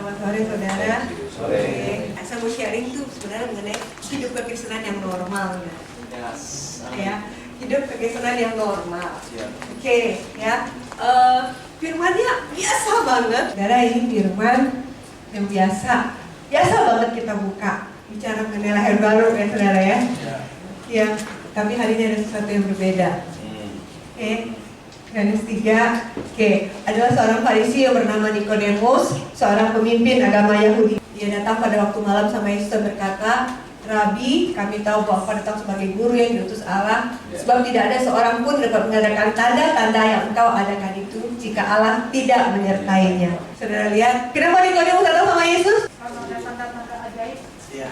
Selamat sore saudara. Sore. Saya mau sharing tuh sebenarnya mengenai hidup kekristenan yang normal ya. Yes. Ya, hidup kekristenan yang normal. Ya. Oke, ya. Firmannya biasa banget. Saudara, ini firman yang biasa banget kita buka. Bicara mengenai lahir baru ya saudara ya. Ya, tapi hari ini ada sesuatu yang berbeda. Oke. Yohanes 3, adalah seorang Farisi yang bernama Nikodemus, seorang pemimpin agama Yahudi. Dia datang pada waktu malam sama Yesus dan berkata, Rabi, kami tahu bahwa Engkau datang sebagai guru yang diutus Allah, sebab tidak ada seorang pun dapat mengadakan tanda-tanda yang Engkau adakan itu jika Allah tidak menyertainya. Saudara lihat, kenapa Nikodemus datang sama Yesus? Kalau ada tanda-tanda ajaib.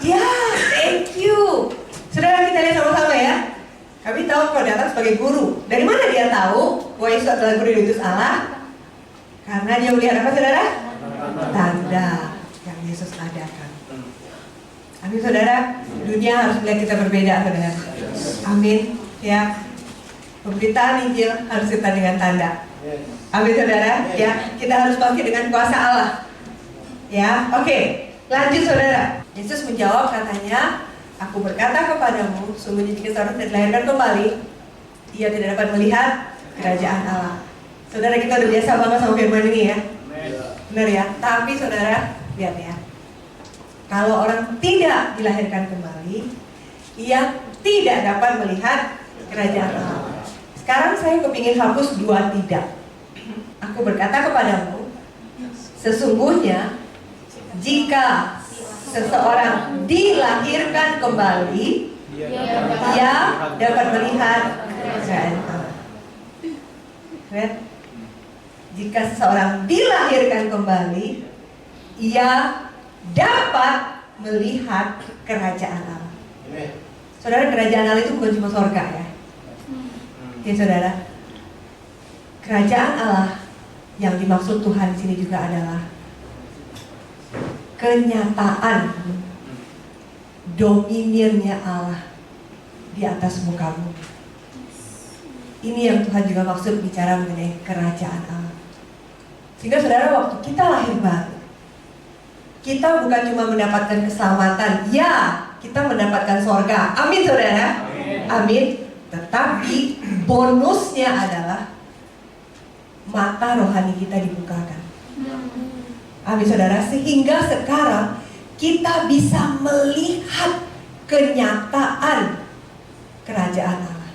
Ya, thank you. Saudara, kita lihat sama-sama ya. Kami tahu Engkau datang sebagai guru. Dari mana dia tahu bahwa Yesus adalah guru yang diutus Allah? Karena dia melihat apa saudara? Tanda yang Yesus adakan. Amin saudara. Dunia harus melihat kita berbeda saudara. Amin. Ya. Pemberitaan Injil harus kita dengan tanda. Amin saudara. Ya. Kita harus bangkit dengan kuasa Allah. Ya. Oke. Lanjut saudara. Yesus menjawab katanya, Aku berkata kepadamu, sungguhnya jika seorang tidak dilahirkan kembali, ia tidak dapat melihat kerajaan Allah. Saudara, kita udah biasa banget sama firman ini ya. Benar ya. Tapi saudara, lihat ya. Kalau orang tidak dilahirkan kembali, ia tidak dapat melihat kerajaan Allah. Sekarang saya kepingin hapus dua tidak. Aku berkata kepadamu, sesungguhnya jika seseorang dilahirkan kembali, ia dapat melihat kerajaan Allah. Lihat. Jika seseorang dilahirkan kembali, ia dapat melihat kerajaan Allah. Saudara, kerajaan Allah itu bukan cuma surga ya. Oke saudara, kerajaan Allah yang dimaksud Tuhan di sini juga adalah kenyataan dominionnya Allah di atas muka bumi. Ini yang Tuhan juga maksud bicara mengenai kerajaan Allah. Sehingga saudara, waktu kita lahir baru, kita bukan cuma mendapatkan keselamatan, ya kita mendapatkan sorga. Amin saudara. Amin. Tetapi bonusnya adalah mata rohani kita dibukakan. Amin saudara, sehingga sekarang kita bisa melihat kenyataan kerajaan Allah.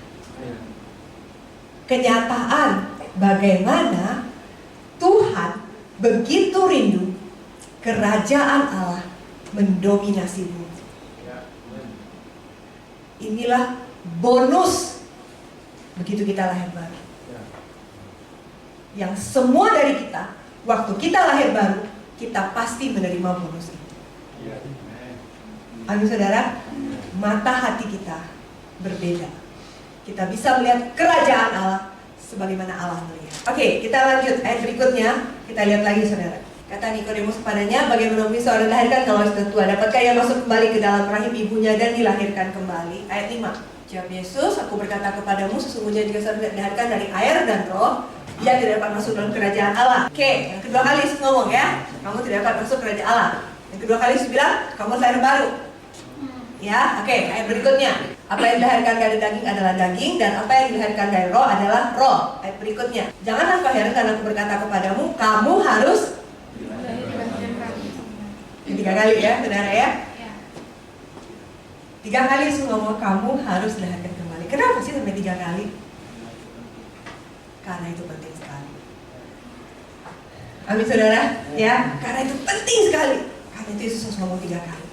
Kenyataan bagaimana Tuhan begitu rindu kerajaan Allah mendominasi bumi. Inilah bonus begitu kita lahir baru. Yang semua dari kita, waktu kita lahir baru, kita pasti menerima bonus itu. Amin saudara, mata hati kita berbeda. Kita bisa melihat kerajaan Allah sebagaimana Allah melihat. Oke, kita lanjut ayat berikutnya. Kita lihat lagi saudara. Kata Nikodemus kepadanya, bagaimana mungkin seorang dilahirkan kalau sudah tua? Dapatkah ia masuk kembali ke dalam rahim ibunya dan dilahirkan kembali? Ayat 5. Jawab Yesus, aku berkata kepadamu, sesungguhnya jika seorang tidak dilahirkan dari air dan roh, ia tidak dapat masuk dalam kerajaan Allah. Oke, yang kedua kali Yesus ngomong ya, kamu tidak dapat masuk kerajaan Allah. Yang kedua kali Yesus bilang, kamu lahir baru. Ya, oke, ayat berikutnya. Apa yang dilahirkan dari daging adalah daging, dan apa yang dilahirkan dari roh adalah roh. Ayat berikutnya. Janganlah kau heran karena aku berkata kepadamu, kamu harus. Ini 3 kali ya, saudara ya. 3 kali Yesus ngomong, kamu harus dilahirkan kembali. Kenapa sih sampai 3 kali? Karena itu penting sekali. Amin saudara, ya. Karena itu penting sekali. Karena itu Yesus harus ngomong 3 kali.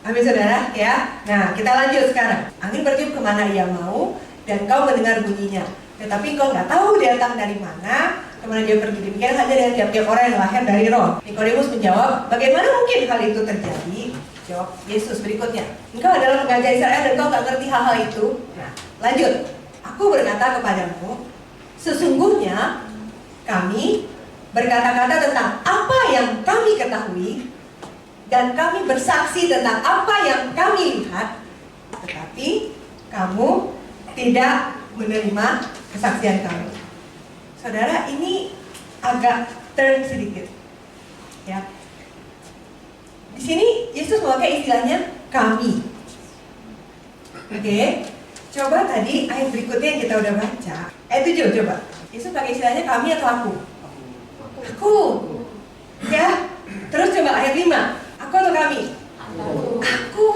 Amin saudara, ya. Nah, kita lanjut sekarang. Angin bertiup kemana ia mau, dan kau mendengar bunyinya. Tetapi kau nggak tahu dia datang dari mana, kemana dia pergi. Demikian saja dengan tiap-tiap orang yang lahir dari roh. Nikodemus menjawab, bagaimana mungkin hal itu terjadi? Jawab Yesus berikutnya, engkau adalah pengajar Israel dan kau nggak ngerti hal-hal itu. Nah, lanjut. Aku berkata kepadamu, sesungguhnya kami berkata-kata tentang apa yang kami ketahui, dan kami bersaksi tentang apa yang kami lihat, tetapi kamu tidak menerima kesaksian kami. Saudara, ini agak turn sedikit. Ya. Di sini Yesus memakai istilahnya kami. Oke. Coba tadi ayat berikutnya yang kita udah baca. Ayat 7 coba. Yesus pakai istilahnya kami atau aku? Aku. Ya. Terus coba ayat 5. Aku atau kami? Aku.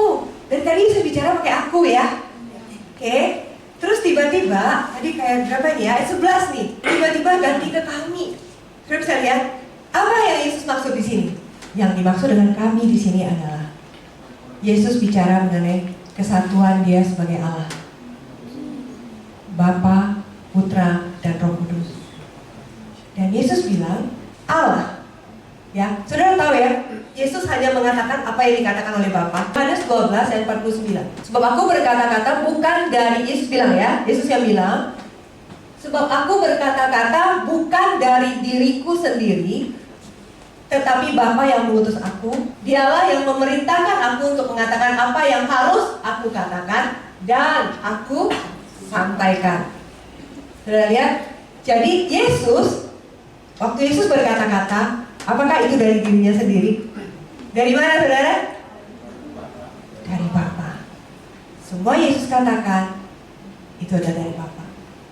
Dari tadi Yesus bicara pakai aku ya. Oke. Terus tiba-tiba tadi kayak berapa nih ya? Ayat 11 nih. Tiba-tiba ganti ke kami. Saudara bisa lihat apa yang Yesus maksud di sini? Yang dimaksud dengan kami di sini adalah Yesus bicara mengenai kesatuan Dia sebagai Allah, Bapa, Putra, dan Roh Kudus. Dan Yesus bilang Allah. Ya, saudara tahu ya, Yesus hanya mengatakan apa yang dikatakan oleh Bapa. Yohanes 12 ayat 49. Sebab aku berkata-kata bukan dari, Yesus bilang ya, Yesus yang bilang, sebab aku berkata-kata bukan dari diriku sendiri, tetapi Bapa yang mengutus aku. Dialah yang memerintahkan aku untuk mengatakan apa yang harus aku katakan dan aku sampaikan. Saudara lihat, jadi Yesus, waktu Yesus berkata-kata, apakah itu dari dirinya sendiri? Dari mana saudara? Dari Bapa. Semua Yesus katakan itu adalah dari Bapa.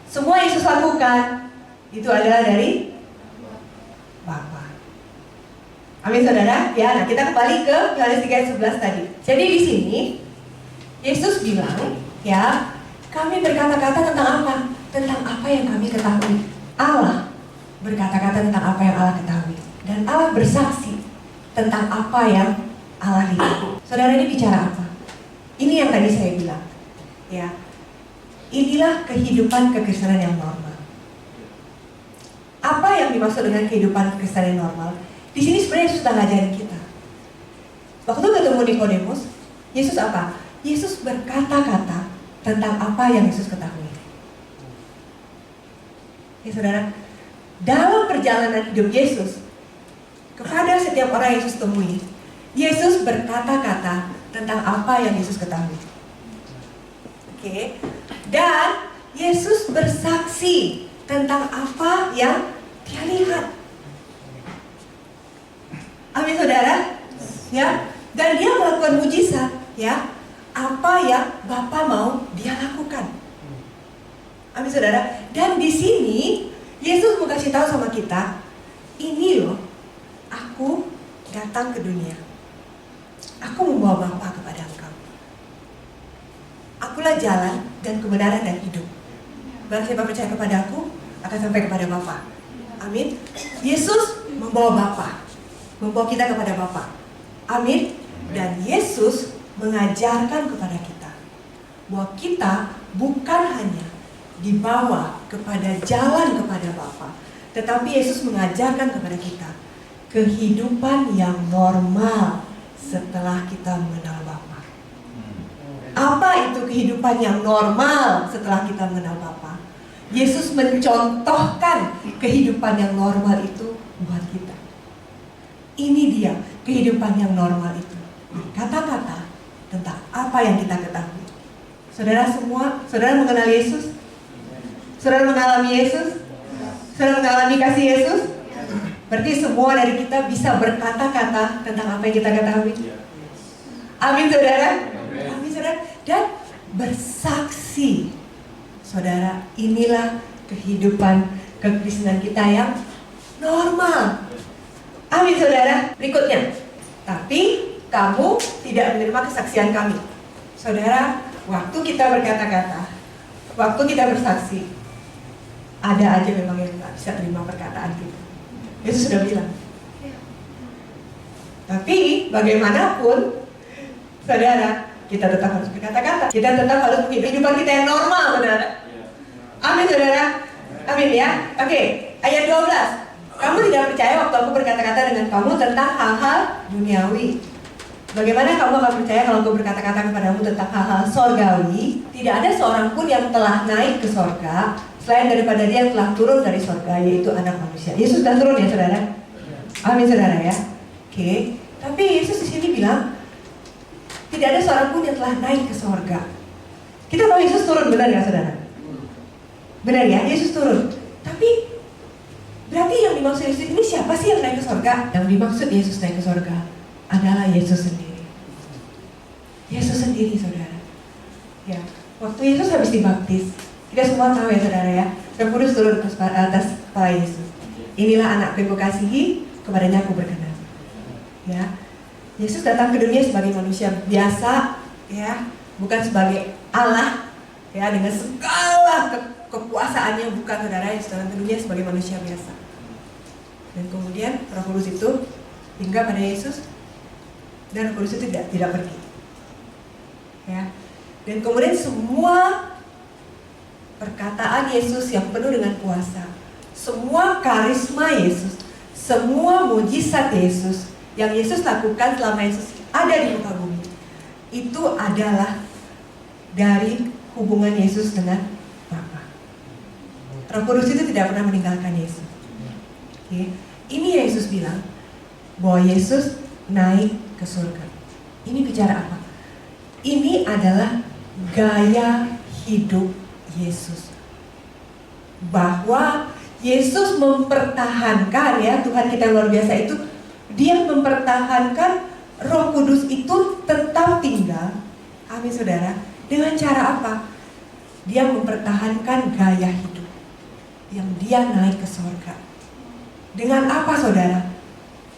Semua Yesus lakukan itu adalah dari Bapa. Amin saudara. Ya, nah kita kembali ke Yohanes 3 ayat 11 tadi. Jadi di sini Yesus bilang, ya, kami berkata-kata tentang apa? Tentang apa yang kami ketahui. Allah berkata-kata tentang apa yang Allah ketahui. Dan Allah bersaksi tentang apa yang Allah lihat. Saudara, ini bicara apa? Ini yang tadi saya bilang. Ya. Inilah kehidupan kekristenan yang normal. Apa yang dimaksud dengan kehidupan kekristenan yang normal? Di sini sebenarnya Yesus sudah ngajarin kita. Waktu ketemu Nikodemus, Yesus apa? Yesus berkata-kata tentang apa yang Yesus ketahui. Ya saudara, dalam perjalanan hidup Yesus kepada setiap orang yang Yesus temui, Yesus berkata-kata tentang apa yang Yesus ketahui. Oke. Dan Yesus bersaksi tentang apa yang Dia lihat. Amin saudara, ya. Dan Dia melakukan mujizat, ya. Apa yang Bapa mau Dia lakukan. Amin saudara. Dan di sini Yesus mau kasih tahu sama kita, ini loh, aku datang ke dunia. Aku membawa Bapa kepada engkau. Akulah jalan dan kebenaran dan hidup. Barang siapa percaya kepada aku akan sampai kepada Bapa. Amin. Yesus membawa Bapa, membawa kita kepada Bapa. Amin. Dan Yesus mengajarkan kepada kita bahwa kita bukan hanya dibawa kepada jalan kepada Bapa, tetapi Yesus mengajarkan kepada kita kehidupan yang normal setelah kita mengenal Bapa. Apa itu kehidupan yang normal setelah kita mengenal Bapa? Yesus mencontohkan kehidupan yang normal itu buat kita. Ini dia kehidupan yang normal itu. Kata-kata tentang apa yang kita ketahui. Saudara semua, saudara mengenal Yesus? Saudara mengalami Yesus? Saudara mengalami kasih Yesus? Berarti semua dari kita bisa berkata-kata tentang apa yang kita ketahui. Amin saudara. Amin saudara. Dan bersaksi. Saudara, inilah kehidupan kekristenan kita yang normal. Amin saudara. Berikutnya, tapi kamu tidak menerima kesaksian kami. Saudara, waktu kita berkata-kata, waktu kita bersaksi, ada aja memang yang gak bisa terima perkataan kita. Yesus sudah bilang. Tapi bagaimanapun, saudara, kita tetap harus berkata-kata. Kita tetap harus kehidupan kita yang normal, saudara. Amin, saudara. Amin ya. Oke, ayat 12. Kamu tidak percaya waktu aku berkata-kata dengan kamu tentang hal-hal duniawi. Bagaimana kamu akan percaya kalau aku berkata-kata kepadamu tentang hal-hal sorgawi? Tidak ada seorang pun yang telah naik ke sorga selain daripada Dia yang telah turun dari sorga, yaitu Anak Manusia. Yesus sudah turun ya saudara? Amin saudara ya. Oke. Tapi Yesus di sini bilang tidak ada seorang pun yang telah naik ke sorga. Kita tahu Yesus turun, benar ya saudara? Benar ya, Yesus turun. Tapi berarti berarti yang dimaksud Yesus ini siapa sih yang naik ke surga? Yang dimaksud Yesus naik ke surga adalah Yesus sendiri. Yesus sendiri, saudara. Ya, waktu Yesus habis dibaptis, kita semua tahu ya saudara ya, Roh Kudus turun atas kepala Yesus. Inilah anakku yang kukasihi, kepadanya aku berkenan. Ya, Yesus datang ke dunia sebagai manusia biasa, ya, bukan sebagai Allah, ya, dengan segala kekuasaannya, bukan, saudara. Yesus datang ke dunia sebagai manusia biasa. Dan kemudian Roh Kudus itu tinggal pada Yesus, dan Roh Kudus itu tidak pergi. Ya. Dan kemudian semua perkataan Yesus yang penuh dengan kuasa, semua karisma Yesus, semua mujizat Yesus yang Yesus lakukan selama Yesus ada di muka bumi, itu adalah dari hubungan Yesus dengan Bapa. Roh Kudus itu tidak pernah meninggalkan Yesus. Oke. Ini Yesus bilang bahwa Yesus naik ke surga. Ini bicara apa? Ini adalah gaya hidup Yesus. Bahwa Yesus mempertahankan, ya, Tuhan kita luar biasa itu, dia mempertahankan Roh Kudus itu tetap tinggal. Amin, saudara. Dengan cara apa? Dia mempertahankan gaya hidup yang dia naik ke surga. Dengan apa, saudara?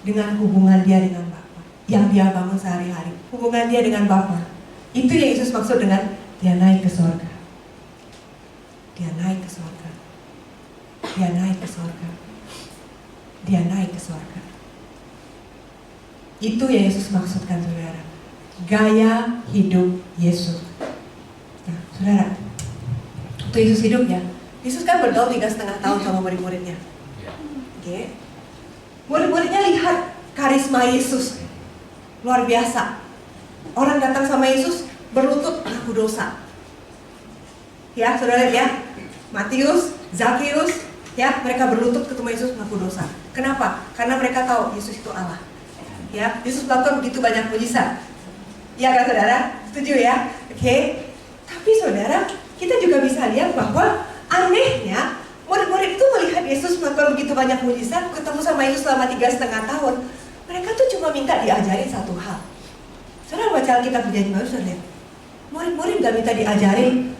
Dengan hubungan dia dengan Bapa yang dia bangun sehari-hari. Hubungan dia dengan Bapa. Itu yang Yesus maksud dengan dia naik ke surga. Dia naik ke surga. Dia naik ke surga. Dia naik ke surga. Itu yang Yesus maksudkan, saudara. Gaya hidup Yesus. Nah, saudara, waktu Yesus hidup, ya, Yesus kan bergaul 3,5 tahun sama murid-muridnya. Oke. Murid-muridnya lihat karisma Yesus luar biasa. Orang datang sama Yesus berlutut mengaku dosa. Ya, saudara lihat ya, Matius, Zakius, ya, mereka berlutut ketemu Yesus mengaku dosa. Kenapa? Karena mereka tahu Yesus itu Allah. Ya, Yesus melakukan begitu banyak mujizat. Ya kan, saudara? Setuju ya? Oke. Tapi saudara, kita juga bisa lihat bahwa anehnya murid-murid itu melihat Yesus melakukan begitu banyak mujizat, ketemu sama Yesus selama 3,5 tahun. Mereka tuh cuma minta diajarin satu hal. Saudara baca Alkitab Perjanjian Baru, saudara lihat, murid-murid gak minta diajarin,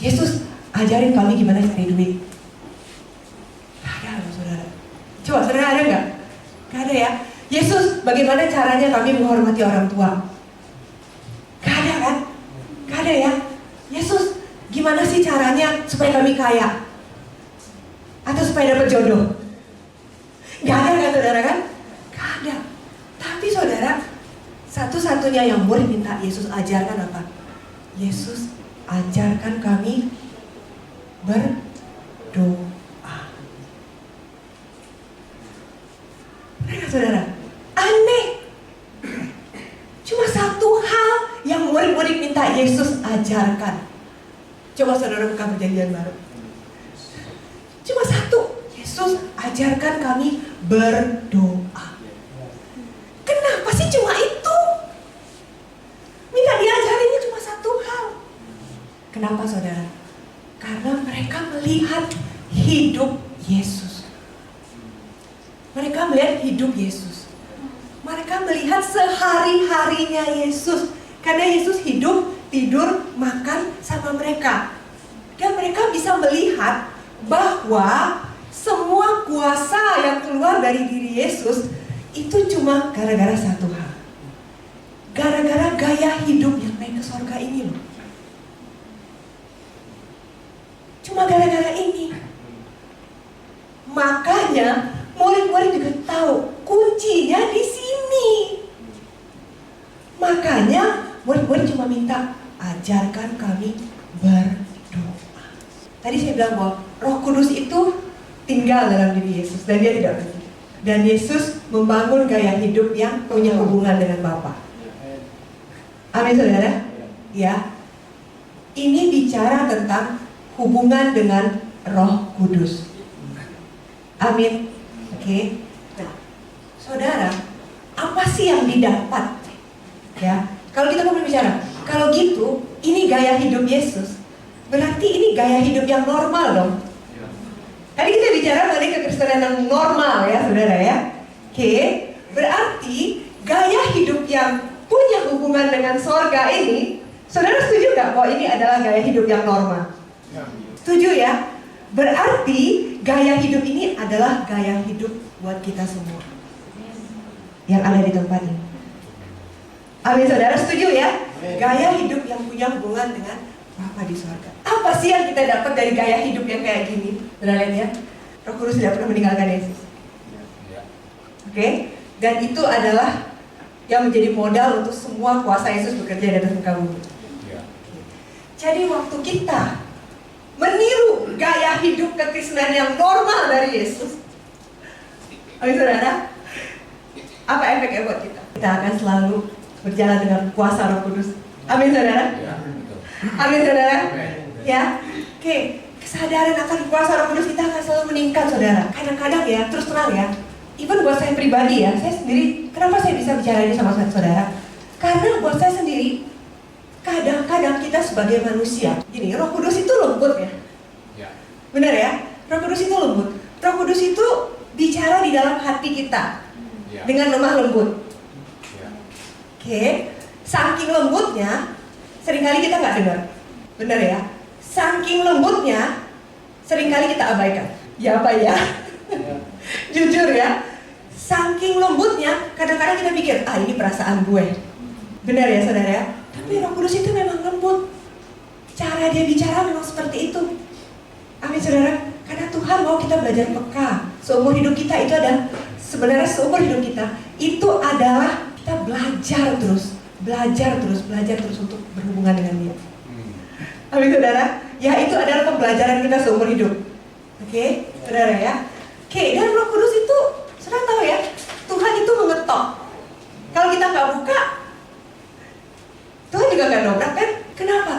Yesus ajarin kami gimana cari duit. Gak ada loh, saudara. Coba saudara ada gak? Gak ada ya. Yesus bagaimana caranya kami menghormati orang tua. Gak ada kan? Gak ada ya. Yesus gimana sih caranya supaya kami kaya, atau supaya dapat jodoh. Gak ada kan, saudara kan? Gak ada. Tapi saudara, satu-satunya yang murid minta Yesus ajarkan apa? Yesus ajarkan kami berdoa. Mereka, saudara, aneh. Cuma satu hal yang murid-murid minta Yesus ajarkan. Coba saudara buka Perjanjian Baru. Cuma satu, Yesus ajarkan kami berdoa. Kenapa sih cuma itu? Minta diajarinnya cuma satu hal. Kenapa, saudara? Karena mereka melihat hidup Yesus. Mereka melihat hidup Yesus. Mereka melihat sehari-harinya Yesus. Karena Yesus hidup, tidur, makan sama mereka. Dan mereka bisa melihat bahwa semua kuasa yang keluar dari diri Yesus itu cuma gara-gara satu hal. Gara-gara gaya hidup yang naik ke surga ini loh. Cuma gara-gara ini. Makanya murid-murid juga tahu kuncinya di sini. Makanya murid-murid cuma minta ajarkan kami berdoa. Tadi saya bilang bahwa Roh Kudus itu tinggal dalam diri Yesus dan dia tidak pergi. Dan Yesus membangun gaya hidup yang punya hubungan dengan Bapa. Amin, saudara? Ya. Ini bicara tentang hubungan dengan Roh Kudus. Amin. Oke. Nah, saudara, apa sih yang didapat? Ya. Kalau kita mau berbicara, kalau gitu, ini gaya hidup Yesus. Berarti ini gaya hidup yang normal dong. Tadi kita bicara mengenai kekristenan yang normal ya saudara ya. Oke, berarti gaya hidup yang punya hubungan dengan sorga ini, saudara setuju nggak bahwa ini adalah gaya hidup yang normal? Setuju ya? Berarti gaya hidup ini adalah gaya hidup buat kita semua yang ada di tempat ini. Amin saudara, setuju ya? Gaya hidup yang punya hubungan dengan Bapa di sorga. Apa sih yang kita dapat dari gaya hidup yang kayak gini? Saudara lihat ya, Roh Kudus tidak pernah meninggalkan Yesus. Oke? Dan itu adalah yang menjadi modal untuk semua kuasa Yesus bekerja di atas muka bumi. Jadi waktu kita meniru gaya hidup kekristenan yang normal dari Yesus, amin saudara, apa efeknya buat kita? Kita akan selalu berjalan dengan kuasa Roh Kudus. Amin saudara. Amin saudara. Ya. Oke, kesadaran akan kuasa Roh Kudus kita akan selalu meningkat saudara. Kadang-kadang ya, terus terang ya, even buat saya pribadi ya, saya sendiri, kenapa saya bisa bicara ini sama saudara? Karena buat saya sendiri, kadang-kadang kita sebagai manusia, gini, Roh Kudus itu lembut ya. Benar ya? Roh Kudus itu lembut. Roh Kudus itu bicara di dalam hati kita dengan lemah lembut. Oke, saking lembutnya, seringkali kita nggak dengar. Benar ya? Saking lembutnya, seringkali kita abaikan. Ya apa ya? Jujur ya, saking lembutnya, kadang-kadang kita pikir, ini perasaan gue. Benar ya saudara ya? Tapi Roh Kudus itu memang lembut. Cara dia bicara memang seperti itu. Amin saudara. Karena Tuhan mau kita belajar peka. Seumur hidup kita itu ada, sebenarnya seumur hidup kita itu adalah kita belajar terus untuk berhubungan dengan Dia. Amin saudara. Ya itu adalah pembelajaran kita seumur hidup. Oke, saudara ya. Oke, dan Roh Kudus itu, saudara tahu ya, Tuhan itu mengetok. Kalau kita nggak buka, Tuhan juga nggak dobrak kan? Kenapa?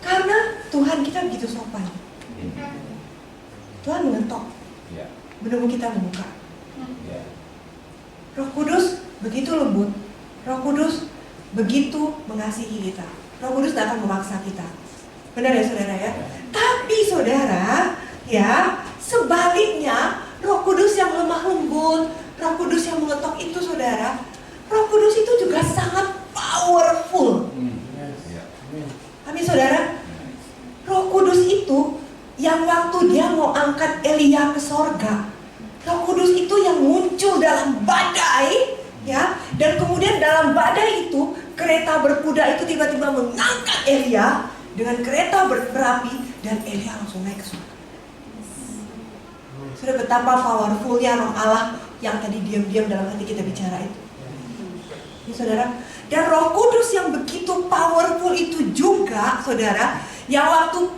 Karena Tuhan kita begitu sopan. Tuhan mengetok, menunggu kita membuka. Roh Kudus begitu lembut. Roh Kudus begitu mengasihi kita. Roh Kudus tidak akan memaksa kita. Benar ya saudara ya? Tapi saudara, ya sebaliknya, Roh Kudus yang lemah lembut, Roh Kudus yang mengetok itu saudara, Roh Kudus itu juga sangat powerful. Amin saudara. Roh Kudus itu yang waktu dia mau angkat Elia ke sorga, Roh Kudus itu yang muncul dalam badai, ya, dan kemudian dalam badai itu kereta berkuda itu tiba-tiba mengangkat Elia dengan kereta berapi dan Elia langsung naik ke surga. Sudah betapa powerfulnya Roh Allah yang tadi diam-diam dalam hati kita bicara itu. Ya, saudara, dan Roh Kudus yang begitu powerful itu juga, saudara, yang waktu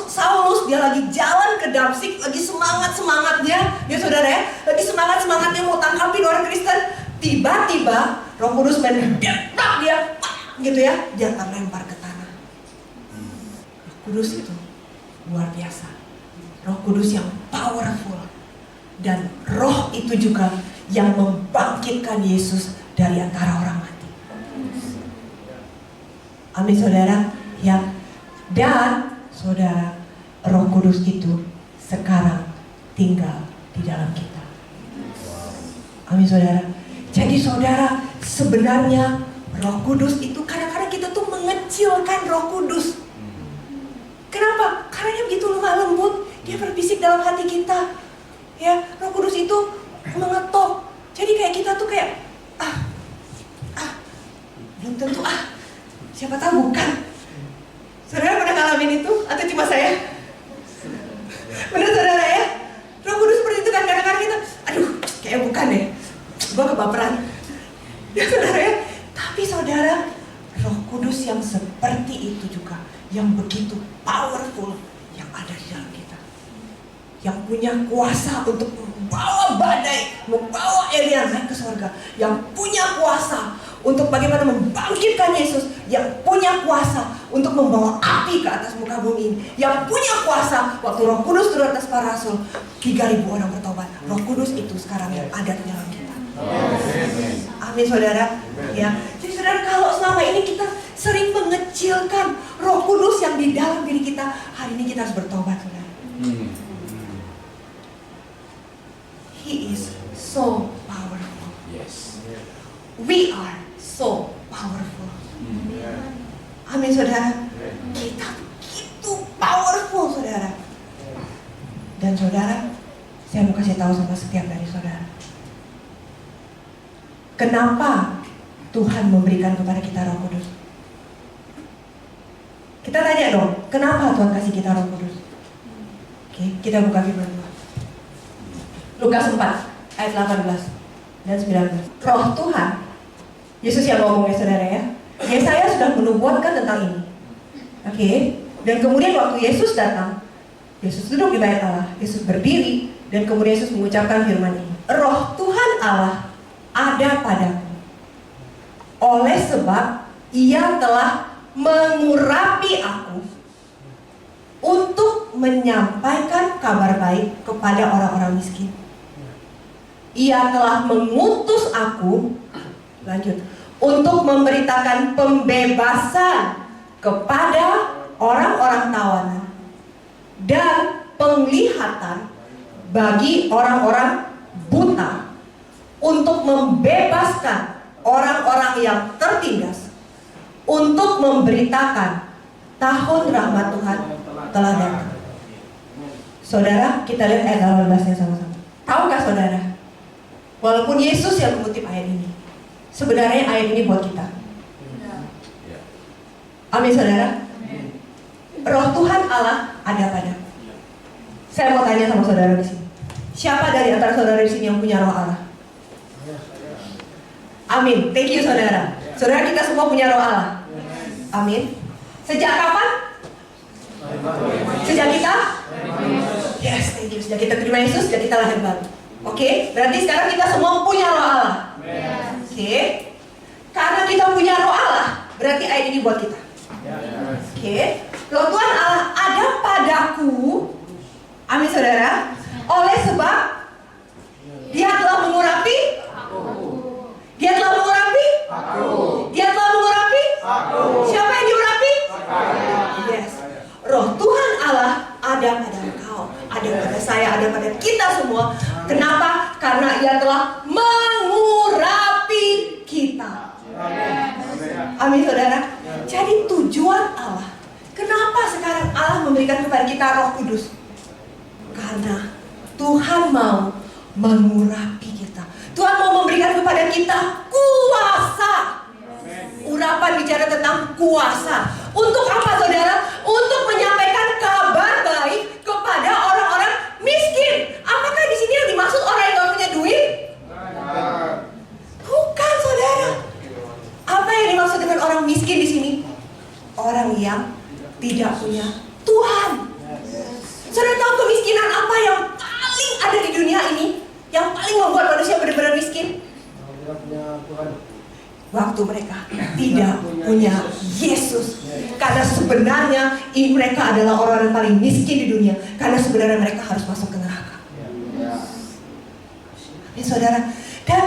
Saulus dia lagi jalan ke Damsik, lagi semangatnya, ya saudara ya, lagi semangatnya mau tangkapin orang Kristen, tiba-tiba Roh Kudus mendepak dia, gitu ya, dia terlempar ke tanah. Roh Kudus itu luar biasa, Roh Kudus yang powerful, dan Roh itu juga yang membangkitkan Yesus dari antara orang mati. Amin saudara, ya. Dan saudara, Roh Kudus itu sekarang tinggal di dalam kita. Amin saudara. Jadi saudara, sebenarnya Roh Kudus itu kadang-kadang kita tuh mengecilkan Roh Kudus. Kenapa? Karena dia begitu lemah lembut, dia berbisik dalam hati kita. Ya, Roh Kudus itu mengetok. Jadi kayak kita tuh kayak belum tentu siapa tahu bukan. Saudara pernah ngalamin itu atau cuma saya? Benar saudara ya? Roh Kudus seperti itu kan, kadang-kadang kita kayak bukan deh, gua kebaperan. Ya saudara ya? Tapi saudara, Roh Kudus yang seperti itu juga, yang begitu powerful, yang ada di dalam kita, yang punya kuasa untuk membawa badai, membawa Elia naik ke surga, yang punya kuasa untuk bagaimana membangkitkan Yesus, yang punya kuasa untuk membawa api ke atas muka bumi ini, yang punya kuasa waktu Roh Kudus turun atas para rasul, 3.000 orang bertobat. Roh Kudus itu sekarang yang ada di dalam kita. Amin saudara. Ya. Jadi saudara, kalau selama ini kita sering mengecilkan Roh Kudus yang di dalam diri kita, hari ini kita harus bertobat saudara. He is so powerful. Yes. We are so powerful. Amin saudara. Kita begitu powerful saudara. Dan saudara, saya mau kasih tahu sama setiap dari saudara. Kenapa Tuhan memberikan kepada kita Roh Kudus? Kita tanya dong, kenapa Tuhan kasih kita Roh Kudus? Oke, kita buka firman Tuhan. Lukas 4 ayat 18 dan 19. Roh Tuhan, Yesus yang ngomong ya saudara ya. Yesaya sudah menubuatkan tentang ini. Oke, dan kemudian waktu Yesus datang, Yesus duduk di bait Allah, Yesus berdiri, dan kemudian Yesus mengucapkan firman ini. Roh Tuhan Allah ada padaku, oleh sebab Ia telah mengurapi aku untuk menyampaikan kabar baik kepada orang-orang miskin. Ia telah mengutus aku, lanjut, untuk memberitakan pembebasan kepada orang-orang tawanan dan penglihatan bagi orang-orang buta, untuk membebaskan orang-orang yang tertindas, untuk memberitakan tahun rahmat Tuhan telah datang. Saudara, kita lihat ayat 18-nya sama-sama. Tahukah saudara, walaupun Yesus yang mengutip ayat ini, sebenarnya ayat ini buat kita. Amin saudara. Roh Tuhan Allah ada padaku. Saya mau tanya sama saudara di sini. Siapa dari antara saudara di sini yang punya Roh Allah? Amin. Thank you saudara. Saudara, kita semua punya Roh Allah. Amin. Sejak kapan? Sejak kita? Yes, thank you. Sejak kita terima Yesus, sejak kita lahir baru. Oke, berarti sekarang kita semua punya Roh Allah. Oke. Karena kita punya Roh Allah, berarti ayat ini buat kita. Oke. Roh Tuhan Allah ada padaku. Amin saudara. Oleh sebab Dia telah mengurapi aku. Dia telah mengurapi aku. Dia telah mengurapi aku. Siapa yang diurapi? Yes. Roh Tuhan Allah ada pada engkau, ada pada saya, ada pada kita semua. Kenapa? Karena Ia telah mengurapi kita. Amin saudara. Jadi tujuan Allah, kenapa sekarang Allah memberikan kepada kita Roh Kudus? Karena Tuhan mau mengurapi kita. Tuhan mau memberikan kepada kita kuasa. Urapan bicara tentang kuasa. Untuk apa saudara? Untuk menyampaikan kabar baik kepada orang-orang miskin. Apakah di sini yang dimaksud orang yang gak punya duit? Bukan saudara. Apa yang dimaksud dengan orang miskin di sini? Orang yang tidak punya Tuhan. Saudara tahu kemiskinan apa yang paling ada di dunia ini? Yang paling membuat manusia benar-benar miskin? Waktu mereka tidak punya Yesus. Karena sebenarnya mereka adalah orang yang paling miskin di dunia. Karena sebenarnya mereka harus masuk ke neraka. Ya saudara. Dan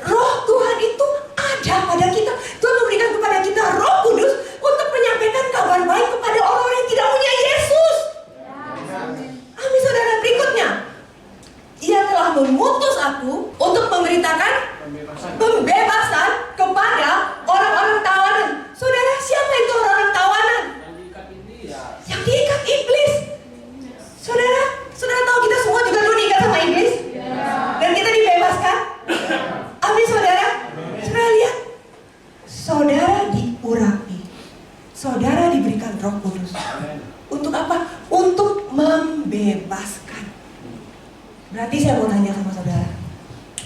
Roh Tuhan itu ada pada kita. Tuhan memberikan kepada kita Roh Kudus untuk menyampaikan kabar baik kepada orang-orang yang tidak punya Yesus. Amin saudara. Berikutnya, Ia telah mengutus aku untuk memberitakan pembebasan kepada orang-orang tawanan. Saudara, siapa itu orang-orang tawanan? Yang diikat iblis. Saudara tahu kita semua juga dulu diikat sama iblis. Dan kita dibebaskan. Amin saudara. Saudara lihat, saudara diurapi, saudara diberikan Roh Kudus. Untuk apa? Untuk membebaskan. Berarti saya mau tanya sama saudara,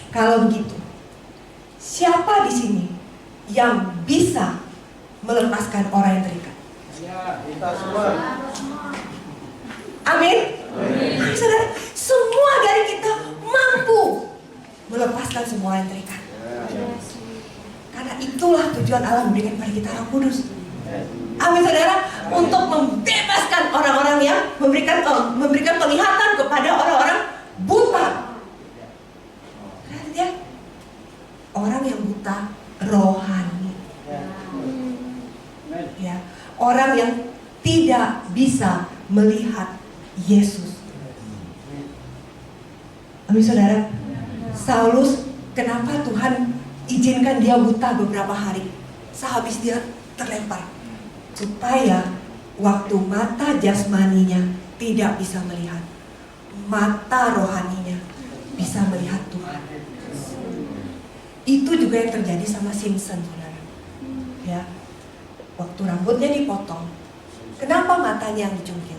kalau begitu, siapa di sini yang bisa melepaskan orang yang terikat? Kita semua. Amin. Amin saudara. Semua dari kita mampu melepaskan semua yang terikat. Karena itulah tujuan Allah memberikan kepada kita Roh Kudus. Amin saudara. Untuk membebaskan orang-orang yang memberikan penglihatan kepada orang-orang buta. Lihat ya, orang yang buta rohani. Ya, orang yang tidak bisa melihat Yesus Amin saudara. Saulus, kenapa Tuhan izinkan dia buta beberapa hari sehabis dia terlempar? Supaya waktu mata jasmaninya tidak bisa melihat, mata rohaninya bisa melihat Tuhan. Itu juga yang terjadi sama Simpson, saudara. Ya, waktu rambutnya dipotong, kenapa matanya yang dicungkil?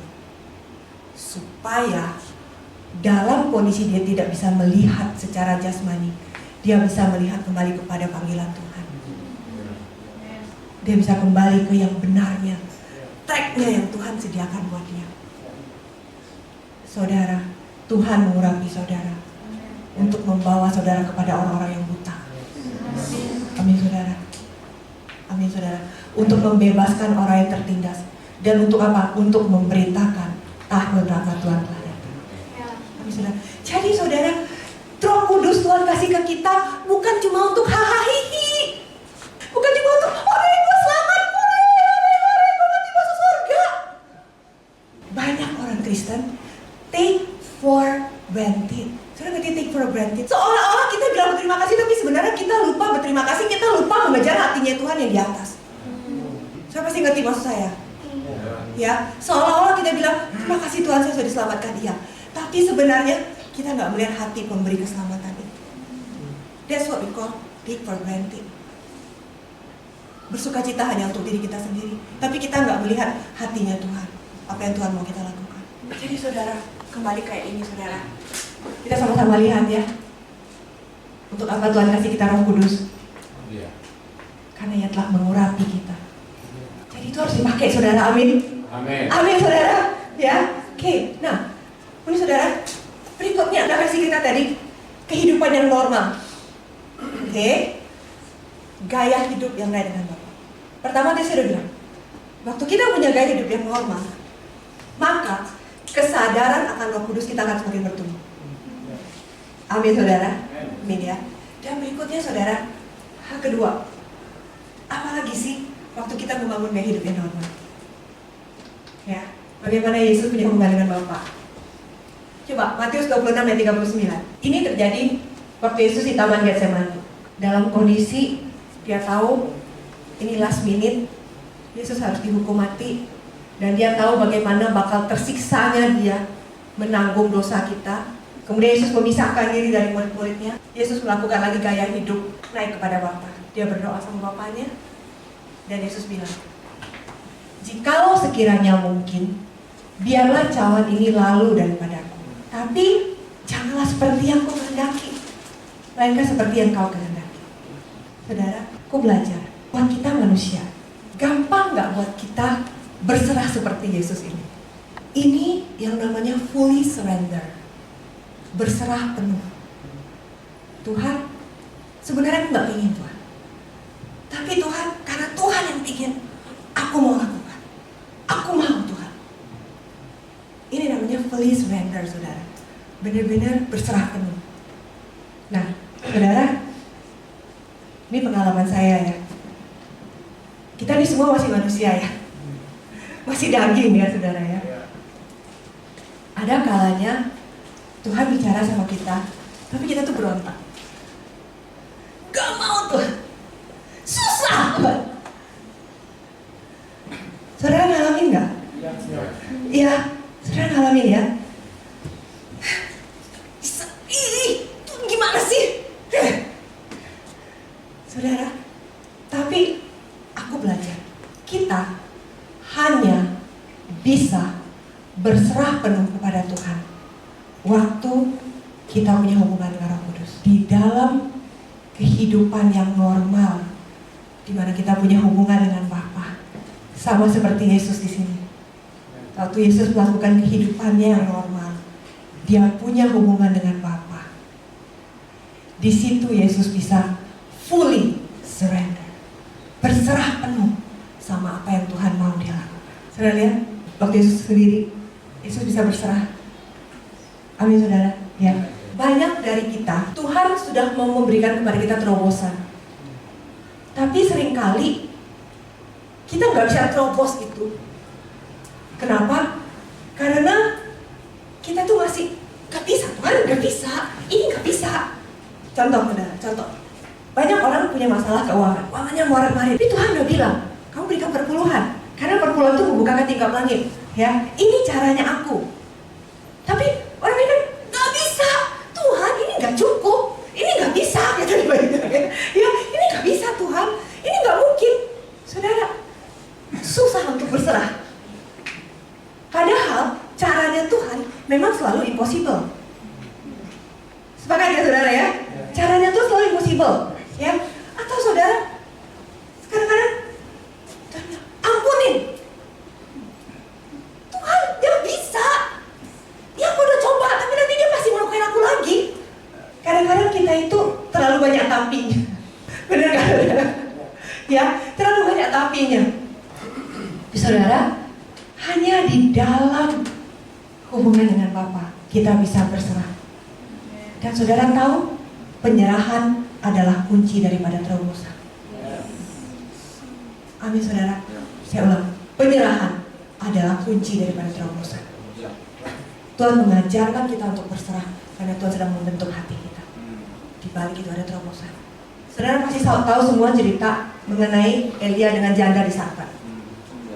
Supaya dalam kondisi dia tidak bisa melihat secara jasmani, dia bisa melihat kembali kepada panggilan Tuhan. Dia bisa kembali ke yang benarnya, tracknya yang Tuhan sediakan buat dia. Saudara, Tuhan mengurapi saudara untuk membawa saudara kepada orang-orang yang buta. Amin saudara. Amin saudara. Untuk membebaskan orang yang tertindas. Dan untuk apa? Untuk memberitakan tahun rahmat Tuhan telah datang. Amin saudara. Jadi saudara, Roh Kudus Tuhan kasih ke kita bukan cuma untuk hahaha, bukan cuma untuk orang yang gue selamat, hore, gue nanti masuk surga. Banyak orang Kristen take for granted. Saudara ngerti take for granted? Seolah-olah kita bilang berterima kasih, tapi sebenarnya kita lupa berterima kasih, kita lupa mengejar hatinya Tuhan yang di atas. Saudara pasti ngerti maksud saya? Ya, seolah-olah kita bilang terima kasih Tuhan saya sudah diselamatkan dia, tapi sebenarnya kita nggak melihat hati pemberi keselamatan itu. That's what we call take for granted. Bersukacita hanya untuk diri kita sendiri, tapi kita nggak melihat hatinya Tuhan, apa yang Tuhan mau kita lakukan. Jadi saudara, kembali kayak ini saudara, kita sama-sama lihat ya, untuk apa Tuhan kasih kita Roh Kudus? Karena ia telah mengurapi kita. Jadi itu harus dipakai saudara, amin. Amin. Amin saudara, ya. Oke, nah, ini saudara, berikutnya ada kasih kita tadi kehidupan yang normal. Oke, gaya hidup yang lain dengan Bapak. Pertama tadi saya sudah bilang, waktu kita punya gaya hidup yang normal, maka kesadaran akan Roh Kudus kita akan semakin bertumbuh. Amin saudara, amin ya. Dan berikutnya saudara, hal kedua, apalagi sih waktu kita membangun gaya hidup yang normal? Ya, bagaimana Yesus punya hubungan dengan Bapa? Coba Matius 26 ayat 39. Ini terjadi waktu Yesus di Taman Getsemani. Dalam kondisi dia tahu ini last minute, Yesus harus dihukum mati, dan dia tahu bagaimana bakal tersiksanya dia menanggung dosa kita. Kemudian Yesus memisahkan diri dari murid-muridnya. Yesus melakukan lagi gaya hidup naik kepada Bapa. Dia berdoa sama Bapanya, dan Yesus bilang, jikalau sekiranya mungkin, biarlah cawan ini lalu daripadaku. Tapi janganlah seperti yang kau kehendaki, melainkan seperti yang kau kehendaki. Saudara, aku belajar, buat kita manusia, gampang gak buat kita berserah seperti Yesus ini? Ini yang namanya fully surrender, berserah penuh. Tuhan, sebenarnya aku gak ingin Tuhan, tapi Tuhan, karena Tuhan yang ingin, aku mau lakukan. Aku mau Tuhan. Ini namanya fully surrender, saudara. Benar-benar berserah penuh. Nah, saudara, ini pengalaman saya ya. Kita ini semua masih manusia ya. Masih daging ya, saudara ya. Ada kalanya Tuhan bicara sama kita, tapi kita tuh berontak. Gak mau Tuhan. Susah Tuhan. Saudara ngalamin gak? Iya, saudara ngalamin ya? Itu gimana sih? Saudara, tapi aku belajar, kita hanya bisa berserah penuh kepada Tuhan waktu kita punya hubungan dengan Roh Kudus. Di dalam kehidupan yang normal, di mana kita punya hubungan dengan Bapa. Sama seperti Yesus di sini. Waktu Yesus melakukan kehidupannya yang normal, dia punya hubungan dengan Bapa. Di situ Yesus bisa fully surrender, berserah penuh sama apa yang Tuhan mau dia lakukan. Saudara lihat, waktu Yesus sendiri, Yesus bisa berserah. Amin saudara. Ya. Banyak dari kita, Tuhan sudah mau memberikan kepada kita terobosan. Tapi seringkali kita nggak bisa terobos itu. Kenapa? Karena kita tuh masih gak bisa, Tuhan gak bisa. Contoh, saudara, contoh. Banyak orang punya masalah keuangan, uangnya morat-marit. Tapi Tuhan udah bilang, kamu berikan perpuluhan. Karena perpuluhan itu membukakan tingkap langit. Ya, ini caranya aku. Tapi orang bilang, gak bisa. Tuhan, ini gak cukup. Ini gak bisa. Ya, ini gak bisa Tuhan. Ini gak mungkin. Saudara, susah untuk berserah. Padahal caranya Tuhan memang selalu impossible. Sepakat ya saudara ya? Caranya tuh selalu impossible. Ya, atau saudara kadang-kadang ampunin Tuhan, dia bisa. Ya aku udah coba, tapi nanti dia masih melukain aku lagi. Kadang-kadang kita itu terlalu banyak tapinya. Bener gak saudara? Ya, terlalu banyak tapinya. Saudara, hanya di dalam hubungan dengan Bapa kita bisa berserah. Dan saudara tahu, penyerahan adalah kunci daripada terobosan. Amin saudara. Saya ulang, penyerahan adalah kunci daripada terobosan. Tuhan mengajarkan kita untuk berserah karena Tuhan sedang membentuk hati kita. Di balik itu ada terobosan. Saudara pasti tahu semua cerita mengenai Elia dengan janda di Sarfat.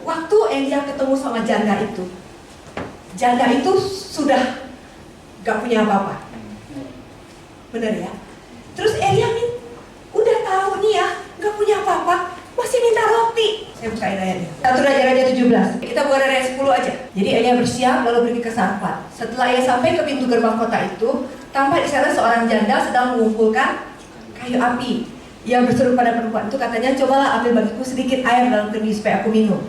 Waktu Elia ketemu sama janda itu sudah gak punya apa-apa. Benar ya? Terus Elia udah tahu nih ya, gak punya apa-apa, masih minta roti. Saya bukain ayatnya. 1 Raja-Raja 17. Kita buka dari ayat 10 aja. Jadi Elia bersiap lalu pergi ke Sarfat. Setelah ia sampai ke pintu gerbang kota itu, tampak di sana seorang janda sedang mengumpulkan kayu api. Ia berseru pada perempuan itu, katanya, cobalah ambil bagiku sedikit air dalam kendi supaya aku minum.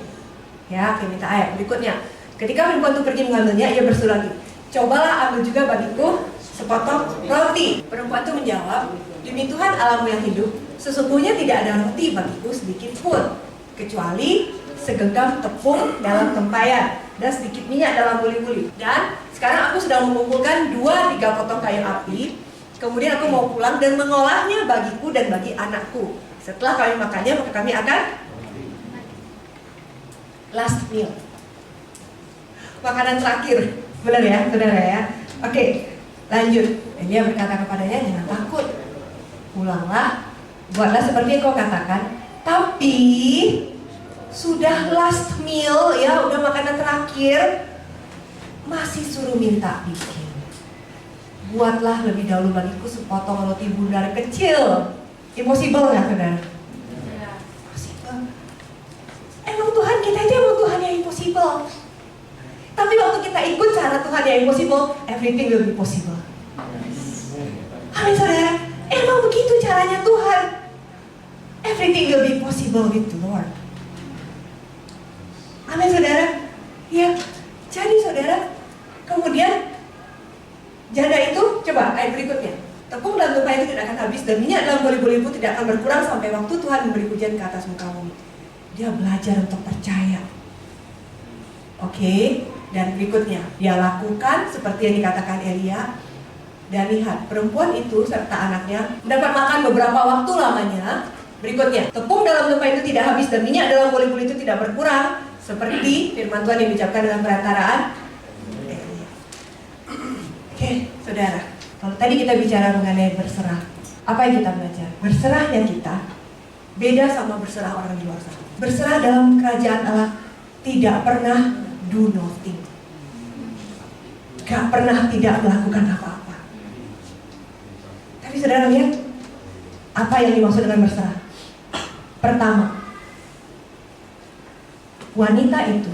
Ya, dia minta air. Berikutnya, ketika perempuan itu pergi mengambilnya, ia berseru lagi, cobalah ambil juga bagiku sepotong roti. Perempuan itu menjawab, demi Tuhan Allahmu yang hidup, sesungguhnya tidak ada roti bagiku sedikit pun, kecuali segenggam tepung dalam tempayan dan sedikit minyak dalam buli-buli. Dan sekarang aku sedang mengumpulkan 2-3 potong kayu api. Kemudian aku mau pulang dan mengolahnya bagiku dan bagi anakku. Setelah kami makannya, maka kami akan last meal, makanan terakhir. Benar ya, saudara ya? Oke, lanjut. Dia berkata kepadanya, jangan takut, pulanglah, buatlah seperti yang kau katakan. Tapi sudah last meal ya, udah makanan terakhir, masih suruh minta bikin. Buatlah lebih dahulu bagiku sepotong roti bundar kecil. Impossible nggak saudara? Impossible. Emang Tuhan kita itu emang Tuhan yang impossible. Tapi waktu kita ikut cara Tuhan yang impossible, everything will be possible. Amin saudara. Emang begitu caranya Tuhan. Everything will be possible with the Lord. Amin saudara. Ya. Jadi saudara, kemudian janda itu, coba ayat berikutnya. Tepung dalam tumpahan itu tidak akan habis dan minyak dalam buli-buli itu tidak akan berkurang sampai waktu Tuhan memberi hujan ke atas muka bumi. Dia belajar untuk percaya. Oke, dan berikutnya dia lakukan seperti yang dikatakan Elia. Dan lihat, perempuan itu serta anaknya mendapat makan beberapa waktu lamanya. Berikutnya, tepung dalam tumpahan itu tidak habis dan minyak dalam buli-buli itu tidak berkurang, seperti firman Tuhan yang diucapkan dengan perantaraan Elia. Oke, saudara, kalau tadi kita bicara mengenai berserah, apa yang kita belajar? Berserahnya kita beda sama berserah orang di luar sana. Berserah dalam kerajaan Allah tidak pernah do nothing, gak pernah tidak melakukan apa-apa. Tapi saudara lihat, apa yang dimaksud dengan berserah? Pertama, wanita itu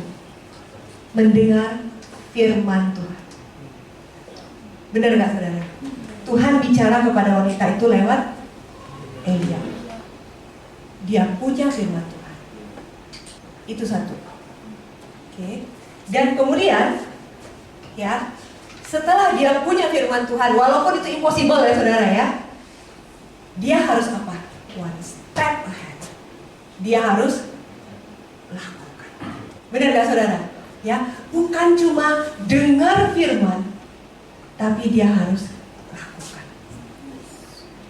mendengar firman Tuhan. Benar gak saudara? Tuhan bicara kepada wanita itu lewat Elia. Dia punya firman Tuhan. Itu satu. Oke. Dan kemudian, ya, setelah dia punya firman Tuhan, walaupun itu impossible ya saudara ya, dia harus apa? One step ahead. Dia harus lakukan. Benar gak saudara? Ya, bukan cuma dengar firman, tapi dia harus lakukan.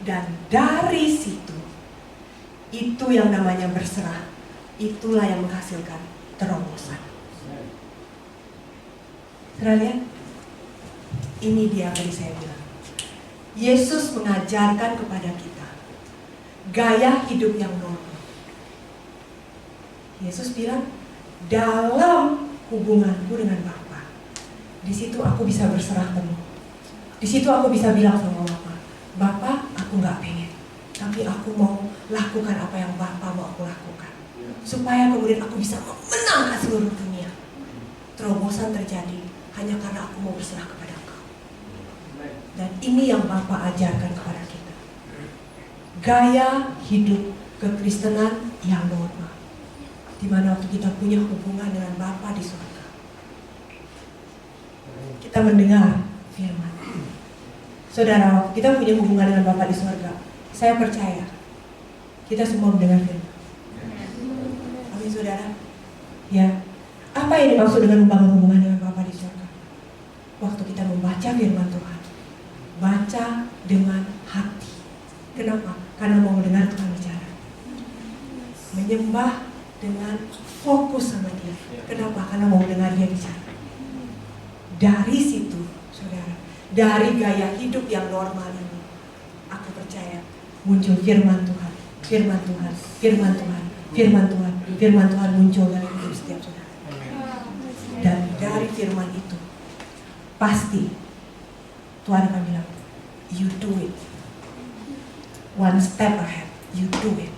Dan dari situ, itu yang namanya berserah. Itulah yang menghasilkan terobosan. Saudara lihat, ini dia yang tadi saya bilang. Yesus mengajarkan kepada kita gaya hidup yang normal. Yesus bilang, dalam hubunganku dengan Bapa, di situ aku bisa berserah penuh. Di situ aku bisa bilang sama Bapa, Bapa, aku nggak pengen, tapi aku mau lakukan apa yang Bapa mau aku lakukan, supaya kemudian aku bisa memenangkan seluruh dunia. Terobosan terjadi hanya karena aku mau berserah kepada Engkau. Dan ini yang Bapa ajarkan kepada kita, gaya hidup kekristenan yang normal, di mana waktu kita punya hubungan dengan Bapa di surga, kita mendengar firman. Saudara, waktu kita punya hubungan dengan Bapa di surga, saya percaya kita semua mendengar firman. Amin, saudara. Ya, apa yang dimaksud dengan membangun hubungan dengan Bapa di surga? Waktu kita membaca firman Tuhan, baca dengan hati. Kenapa? Karena mau mendengar Tuhan bicara. Menyembah dengan fokus sama Dia. Kenapa? Karena mau dengar Dia bicara. Dari situ, saudara, dari gaya hidup yang normal ini, aku percaya muncul firman Tuhan, firman Tuhan, firman Tuhan, firman Tuhan, firman Tuhan muncul dalam hidup setiap saudara. Dan dari firman itu, pasti Tuhan akan bilang, you do it. One step ahead, you do it.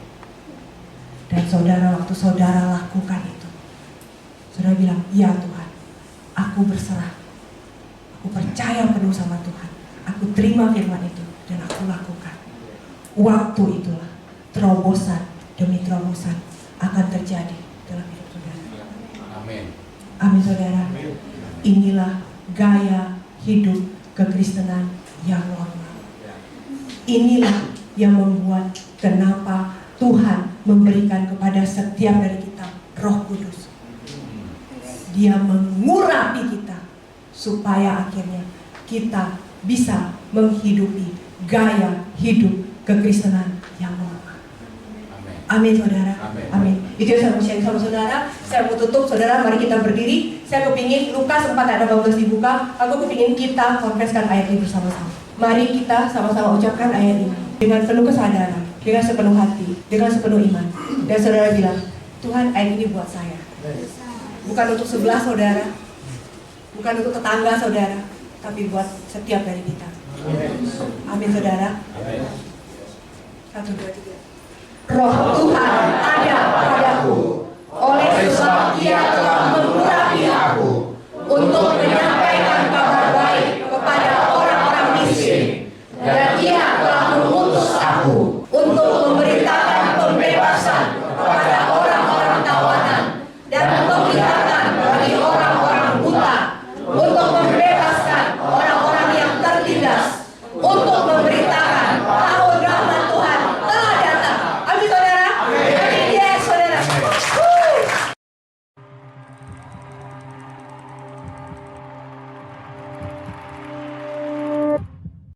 Dan saudara, waktu saudara lakukan itu, saudara bilang, ya Tuhan, aku berserah. Aku percaya penuh sama Tuhan. Aku terima firman itu dan aku lakukan. Waktu itulah terobosan demi terobosan akan terjadi dalam hidup saudara. Amin. Amin, saudara. Inilah gaya hidup kekristenan yang normal. Inilah yang membuat kenapa Tuhan memberikan kepada setiap dari kita Roh Kudus. Dia mengurapi kita supaya akhirnya kita bisa menghidupi gaya hidup kekristenan yang normal. Amin, saudara. Amin. Itu yang saya mau share sama saudara. Saya mau tutup, saudara. Mari kita berdiri. Saya kepingin Lukas 4 ayat 18 dibuka. Aku kepingin kita konfeskan ayat ini bersama-sama. Mari kita sama-sama ucapkan ayat ini dengan penuh kesadaran, dengan sepenuh hati, dengan sepenuh iman. Dan saudara bilang, Tuhan, ayat ini buat saya. Bukan untuk sebelah saudara, bukan untuk tetangga saudara, tapi buat setiap dari kita. Amin, saudara. 1, 2, 3. Roh Tuhan ada padaku, oleh sebab Ia telah